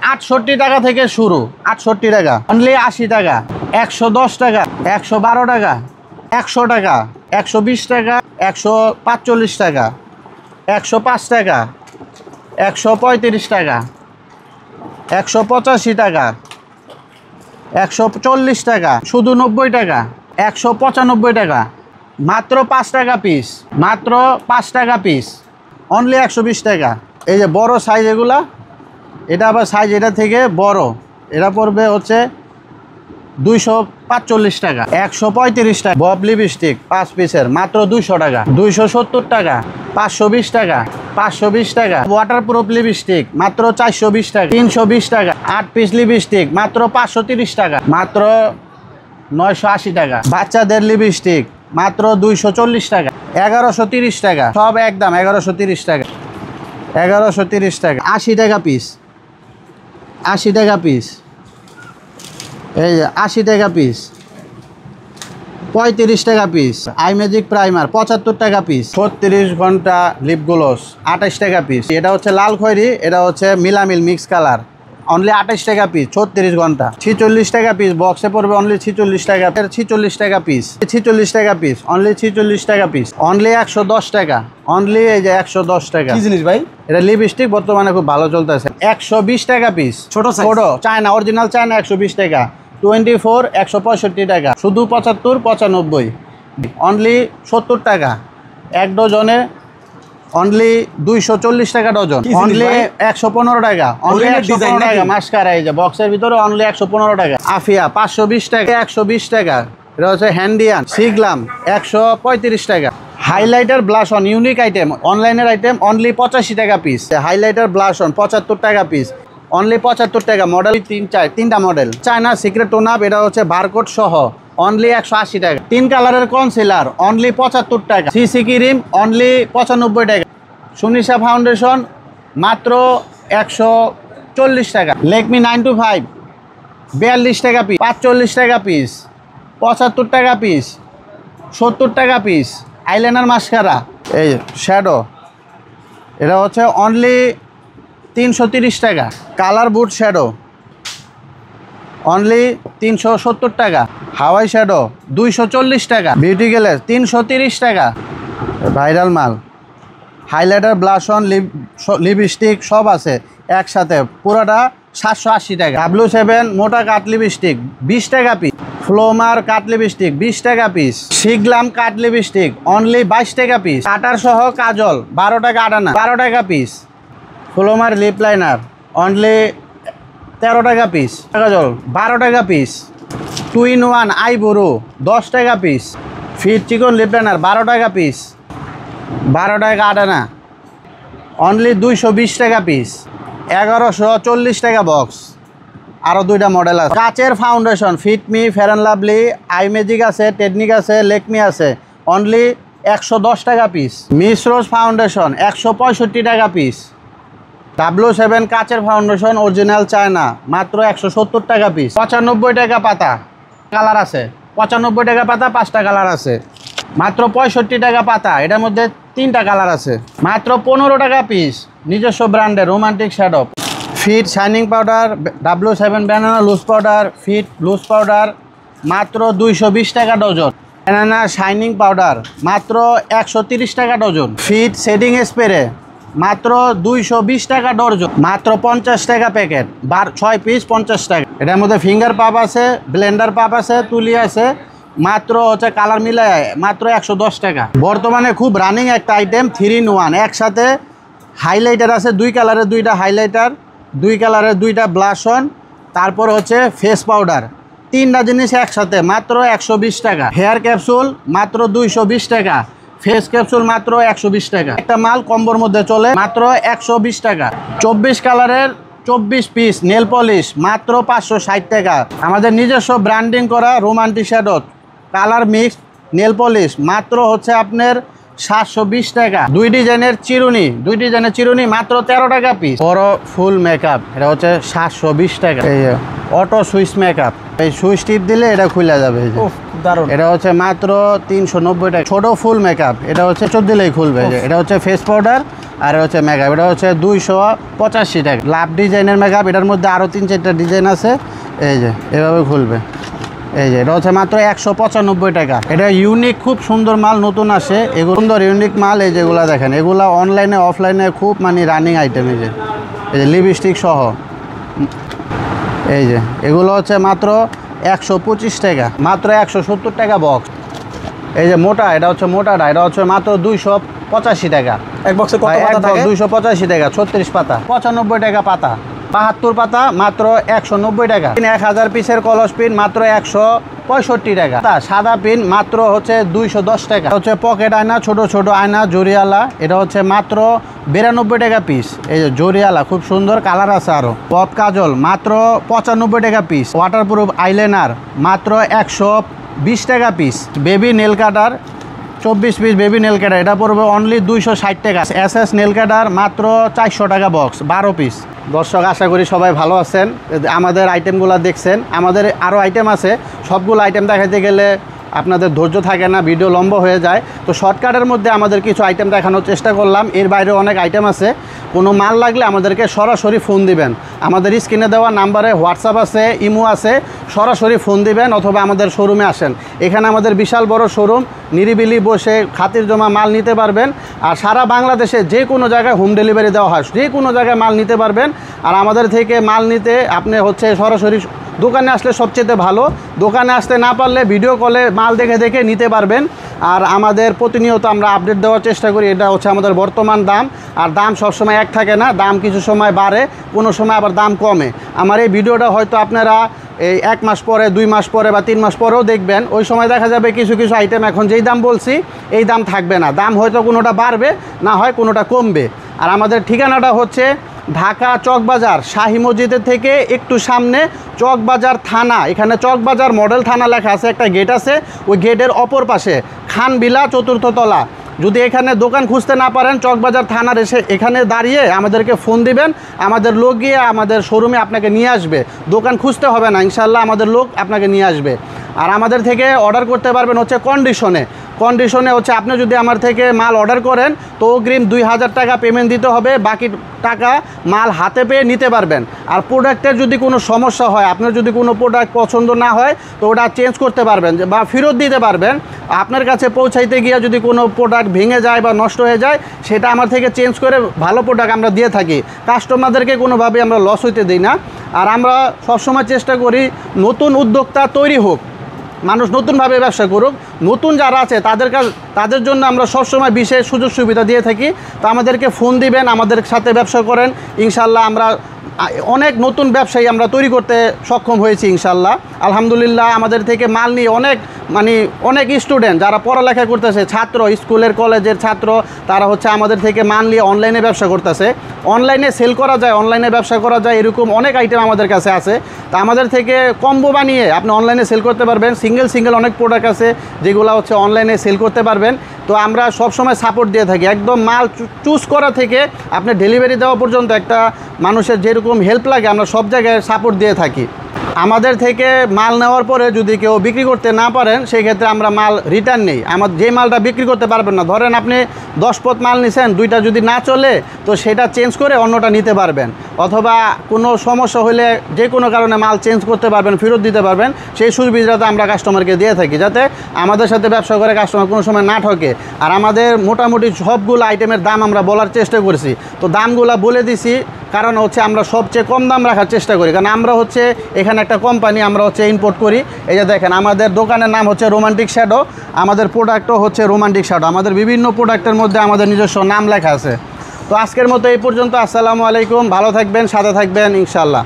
68 টাকা থেকে শুরু, 68 টাকা অনলি, 80 টাকা, 110 টাকা, 112 টাকা, 100 টাকা, 120 টাকা, 145 টাকা, 105 টাকা, 135 টাকা, 185 টাকা, 140 টাকা, শুধু 90 টাকা, 195 টাকা, মাত্র 5 টাকা পিস, মাত্র 5 টাকা পিস, অনলি 120 টাকা। এই যে বড় সাইজ এগুলা, এটা আবার সাইজ এটা থেকে বড়, এটা পড়বে হচ্ছে 245 টাকা, 135 টাকা। বব লিপস্টিক 5 পিসের মাত্র 200 টাকা, 270 টাকা, 520 টাকা, 520 টাকা। ওয়াটারপ্রুফ লিপস্টিক মাত্র 420 টাকা, 320 টাকা। 8 পিস লিপস্টিক মাত্র 530 টাকা, মাত্র 980 টাকা। বাচ্চাদের লিপস্টিক মাত্র 240 টাকা, 1130 টাকা। সব একদম 1130 টাকা, 1130 টাকা। 80 টাকা পিস, 80 টাকা পিস। এই যে 80 টাকা পিস, 35 টাকা পিস। আই ম্যাজিক প্রাইমার 75 টাকা পিস। 36 ঘন্টা লিপ গ্লোস 28 টাকা পিস। এটা হচ্ছে লাল খয়েরি, এটা হচ্ছে মিলামিল মিক্স কালার, অনলি 28 টাকা পিস। 36 ঘন্টা 46 টাকা পিস। বক্সে পড়বে অনলি 46 টাকা, 46 টাকা পিস, 46 টাকা পিস, অনলি 46 টাকা পিস, অনলি 110 টাকা, অনলি। এই যে 110 টাকা। কি জিনিস ভাই? এটা লিপস্টিক বর্তমানে খুব ভালো চলতেছে। 120 টাকা পিস, ছোট ছোট চায়না, অরিজিনাল চায়না। 120 টাকা। 24 165 টাকা, শুধু 75 95, অনলি 70 টাকা। 1 ডজনে অনলি 240 টাকা ডজন, অনলি 115 টাকা, অনলি 115 টাকা। মাস্কারা এই যে বক্সের ভিতরে অনলি 115 টাকা। আফিয়া 520 টাকা, 120 টাকা। এটা হচ্ছে হ্যান্ডিয়ান সিগলাম 135 টাকা। Highlighter blush on unique item, অনলাইনের আইটেম, অনলি 85 টাকা পিস। হাইলাইটার ব্লাশ অন 75 টাকা পিস, অনলি 75 টাকা। মডেল 3টা model. China secret tone up, এটা হচ্ছে বারকোড সহ, অনলি 180 টাকা। 3 কালারের কনসিলার, অনলি 75 টাকা। সিসি ক্রিম অনলি 95 টাকা। সুনিশা ফাউন্ডেশন মাত্র 140 টাকা। লেকমি 925 42 টাকা পিস, 45 টাকা পিস, 75 টাকা পিস, 70 টাকা পিস। আইলাইনার মাস্কারা, এই শ্যাডো, এটা হচ্ছে অনলি 330 টাকা। কালার বুট শ্যাডো অনলি 370 টাকা। হাওয়াই শ্যাডো 240 টাকা। বিউটি গ্লেজ 330 টাকা। ভাইরাল মাল। হাইলাইটার ব্লাশ অন লিপস্টিক সব আছে একসাথে, পুরোটা 780 টাকা। W7 মোটা কাট লিপস্টিক 20 টাকা পিস। ফ্লোমার কাট লিপস্টিক 20 টাকা পিস। সিগলাম কাট লিপস্টিক অনলি 22 টাকা পিস। কাটার সহ কাজল 12 টাকা আটানা, 12 টাকা পিস। ফ্লোমার লিপ লাইনার অনলি 13 টাকা পিস। কাজল 12 টাকা পিস। 2 in 1 আইব্রো 10 টাকা পিস। ফিট চিকন লিপ লাইনার 12 টাকা পিস, 12 টাকা আটানা, অনলি 220 টাকা পিস। 1140 টাকা বক্স। আরও 2টা মডেল আছে। কাচের foundation Fit Me, fair and lovely, I magic আছে, টেকনিক আছে, লেকমি আছে, অনলি 110 টাকা পিস। মিস রোজ ফাউন্ডেশন 165 টাকা পিস। W7 কাচের ফাউন্ডেশন অরিজিনাল চায়না মাত্র 170 টাকা পিস। 95 টাকা পাতা। কালার আছে 95 টাকা পাতা, 5টা কালার আছে। মাত্র 65 টাকা পাতা, এটার মধ্যে 3টা কালার আছে। মাত্র 15 টাকা পিস। নিজস্ব ব্র্যান্ডের romantic shadow. Fit shining powder, W7 banana loose powder, fit loose powder মাত্র 220 টাকা ডজন। ব্যানানা শাইনিং পাউডার মাত্র 130 টাকা ডজন। ফিট শেডিং স্প্রে মাত্র 220 টাকা ডজন, মাত্র 50 টাকা প্যাকেট। 6 পিস 50 টাকা। এটার মধ্যে ফিঙ্গার পাপ আছে, ব্লেন্ডার পাপ আছে, তুলি আছে, মাত্র হচ্ছে কালার মিলায় মাত্র 110 টাকা। বর্তমানে খুব রানিং একটা আইটেম 3 in 1 একসাথে। হাইলাইটার আছে 2 কালারের 2টা হাইলাইটার, 2 কালারের 2টা ব্লাশ অন, তারপর হচ্ছে ফেস পাউডার। 3টা জিনিস একসাথে মাত্র 120 টাকা। হেয়ার ক্যাপসুল মাত্র 220 টাকা। ফেস ক্যাপসুল মাত্র 120 টাকা। একটা মাল কম্বোর মধ্যে চলে মাত্র 120 টাকা। 24 কালারের 24 পিস নেল পলিশ মাত্র 560 টাকা। আমাদের নিজস্ব ব্র্যান্ডিং করা romantic shadow colour mix nail polish মাত্র হচ্ছে আপনার 720 টাকা। 2 ডিজাইনের চিরুনি মাত্র 13 টাকা পিস। বড় ফুল মেকআপ এটা হচ্ছে 720 টাকা। এই অটো সুইচ মেকআপ, এই সুইচ টিপ দিলে এটা খুলে যাবে। দারুণ। এটা হচ্ছে মাত্র 390 টাকা। ছোট ফুল মেকআপ এটা হচ্ছে চোখ দিলেই খুলবে। এটা হচ্ছে ফেস পাউডার আর হচ্ছে মেকআপ, এটা হচ্ছে 285 টাকা। লাভ ডিজাইনের মেকআপ, এটার মধ্যে আরও 3-4টা ডিজাইন আছে। এই যে এভাবে খুলবে, এই যে এটা হচ্ছে মাত্র 195 টাকা। এটা ইউনিক, খুব সুন্দর মাল, নতুন আসে এগুলো, সুন্দর ইউনিক মাল। এই যেগুলো দেখেন, এগুলো অনলাইনে অফলাইনে খুব মানে রানিং আইটেম। এই যে লিপস্টিক সহ, এই যে এগুলো হচ্ছে মাত্র 125 টাকা, মাত্র 170 টাকা বক্স। এই যে মোটা, এটা হচ্ছে মোটাটা, এটা হচ্ছে মাত্র 285 টাকা। এক বক্সে কত পাতা থাকে? 285 টাকা, 36 পাতা, 95 টাকা পাতা, 72 পাতা মাত্র 190 টাকা। 1000 পিসের কলস পিন মাত্র 165 টাকা। সাদা পিন মাত্র হচ্ছে 210 টাকা। হচ্ছে পকেট আয়না, ছোট ছোট আয়না জরিয়ালা, এটা হচ্ছে মাত্র 92 টাকা পিস। এই যে জরিয়ালা, খুব সুন্দর কালার আছে। আরও পপ কাজল মাত্র 95 টাকা পিস। ওয়াটারপ্রুফ আইলাইনার মাত্র 120 টাকা পিস। বেবি নেল কাটার 24 পিস বেবি নেল কাটার, এটা পড়বে অনলি 260 টাকা। এসএস নেল কাটার মাত্র 400 টাকা বক্স, 12 পিস। দর্শক, আশা করি সবাই ভালো আছেন। আমাদের আইটেমগুলো দেখছেন, আমাদের আরও আইটেম আছে। সবগুলো আইটেম দেখাতে গেলে আপনাদের ধৈর্য থাকে না, ভিডিও লম্বা হয়ে যায়। তো শর্টকাটের মধ্যে আমাদের কিছু আইটেম দেখানোর চেষ্টা করলাম। এর বাইরে অনেক আইটেম আছে। কোনো মাল লাগলে আমাদেরকে সরাসরি ফোন দিবেন। আমাদের স্ক্রিনে দেওয়া নাম্বারে হোয়াটসঅ্যাপ আছে, ইমো আছে, সরাসরি ফোন দিবেন অথবা আমাদের শোরুমে আসেন। এখানে আমাদের বিশাল বড় শোরুম, নিরিবিলি বসে খাতির জমা মাল নিতে পারবেন। আর সারা বাংলাদেশে যে কোনো জায়গায় হোম ডেলিভারি দেওয়া হয়, যে কোনো জায়গায় মাল নিতে পারবেন। আর আমাদের থেকে মাল নিতে আপনি হচ্ছে সরাসরি দোকানে আসলে সবচেয়ে ভালো। দোকানে আসতে না পারলে ভিডিও কলে মাল দেখে দেখে নিতে পারবেন। আর আমাদের প্রতিনিয়ত আমরা আপডেট দেওয়ার চেষ্টা করি। এটা হচ্ছে আমাদের বর্তমান দাম। আর দাম সবসময় এক থাকে না, দাম কিছু সময় বাড়ে, কোনো সময় আবার দাম কমে। আমার এই ভিডিওটা হয়তো আপনারা এই 1 মাস পরে, 2 মাস পরে বা 3 মাস পরেও দেখবেন। ওই সময় দেখা যাবে কিছু কিছু আইটেম এখন যেই দাম বলছি এই দাম থাকবে না, দাম হয়তো কোনোটা বাড়বে, না হয় কোনোটা কমবে। আর আমাদের ঠিকানাটা হচ্ছে ঢাকা চকবাজার, শাহী মসজিদের থেকে একটু সামনে চকবাজার থানা। এখানে চকবাজার মডেল থানা লেখা আছে, একটা গেট আছে, ওই গেটের অপর পাশে খানবিলা 4র্থ তলা। যদি এখানে দোকান খুঁজতে না পারেন, চকবাজার থানার এসে এখানে দাঁড়িয়ে আমাদেরকে ফোন দিবেন, আমাদের লোক গিয়ে আমাদের শোরুমে আপনাকে নিয়ে আসবে। দোকান খুঁজতে হবে না, ইনশাল্লাহ আমাদের লোক আপনাকে নিয়ে আসবে। আর আমাদের থেকে অর্ডার করতে পারবেন হচ্ছে কন্ডিশনে হচ্ছে আপনি যদি আমার থেকে মাল অর্ডার করেন তো অগ্রিম 2000 টাকা পেমেন্ট দিতে হবে, বাকি টাকা মাল হাতে পেয়ে নিতে পারবেন। আর প্রোডাক্টের যদি কোনো সমস্যা হয়, আপনার যদি কোনো প্রোডাক্ট পছন্দ না হয় তো ওটা চেঞ্জ করতে পারবেন বা ফেরত দিতে পারবেন। আপনার কাছে পৌঁছাইতে গিয়ে যদি কোনো প্রোডাক্ট ভেঙে যায় বা নষ্ট হয়ে যায়, সেটা আমার থেকে চেঞ্জ করে ভালো প্রোডাক্ট আমরা দিয়ে থাকি। কাস্টমারদেরকে কোনোভাবে আমরা লস হইতে দিই না। আর আমরা সবসময় চেষ্টা করি নতুন উদ্যোক্তা তৈরি হোক, মানুষ নতুনভাবে ব্যবসা করুক। নতুন যারা আছে তাদের জন্য আমরা সবসময় বিশেষ সুযোগ সুবিধা দিয়ে থাকি। তো আমাদেরকে ফোন দিবেন, আমাদের সাথে ব্যবসা করেন, ইনশাল্লাহ আমরা অনেক নতুন ব্যবসায়ী আমরা তৈরি করতে সক্ষম হয়েছি ইনশাল্লাহ। আলহামদুলিল্লাহ আমাদের থেকে মাল নিয়ে অনেক স্টুডেন্ট যারা পড়ালেখা করতেছে, ছাত্র, স্কুলের কলেজের ছাত্র, তারা হচ্ছে আমাদের থেকে মাল নিয়ে অনলাইনে ব্যবসা করতেছে। অনলাইনে সেল করা যায়, অনলাইনে ব্যবসা করা যায়, এরকম অনেক আইটেম আমাদের কাছে আছে। তা আমাদের থেকে কম্বো বানিয়ে আপনি অনলাইনে সেল করতে পারবেন। সিঙ্গেল অনেক প্রোডাক্ট আছে যেগুলো হচ্ছে অনলাইনে সেল করতে পারবেন। তো আমরা সবসময় সাপোর্ট দিয়ে থাকি, একদম মাল চুজ করা থেকে আপনি ডেলিভারি দেওয়া পর্যন্ত একটা মানুষের যেরকম হেল্প লাগে আমরা সব জায়গায় সাপোর্ট দিয়ে থাকি। আমাদের থেকে মাল নেওয়ার পরে যদি কেউ বিক্রি করতে না পারেন, সেই ক্ষেত্রে আমরা মাল রিটার্ন নেই। যে মালটা বিক্রি করতে পারবেন না, ধরেন আপনি 10 পথ মাল নিছেন, 2টা যদি না চলে তো সেটা চেঞ্জ করে অন্যটা নিতে পারবেন। অথবা কোনো সমস্যা হলে যে কোনো কারণে মাল চেঞ্জ করতে পারবেন, ফেরত দিতে পারবেন। সেই সুবিধাটা আমরা কাস্টমারকে দিয়ে থাকি, যাতে আমাদের সাথে ব্যবসা করে কাস্টমার কোনো সময় না ঠকে। আর আমাদের মোটামুটি সবগুলো আইটেমের দাম আমরা বলার চেষ্টা করছি। তো দামগুলো বলে দিছি, কারণ হচ্ছে আমরা সবচেয়ে কম দাম রাখার চেষ্টা করি। কারণ আমরা হচ্ছে এখানে একটা কোম্পানি, আমরা হচ্ছে ইম্পোর্ট করি। এই যে দেখেন, আমাদের দোকানের নাম হচ্ছে রোমান্টিক শ্যাডো, আমাদের প্রোডাক্টও হচ্ছে রোমান্টিক শ্যাডো। আমাদের বিভিন্ন প্রোডাক্টের মধ্যে আমাদের নিজস্ব নাম লেখা আছে। তো আজকের মতো এই পর্যন্ত। আসসালামু আলাইকুম, ভালো থাকবেন, সাথে থাকবেন ইনশাল্লাহ।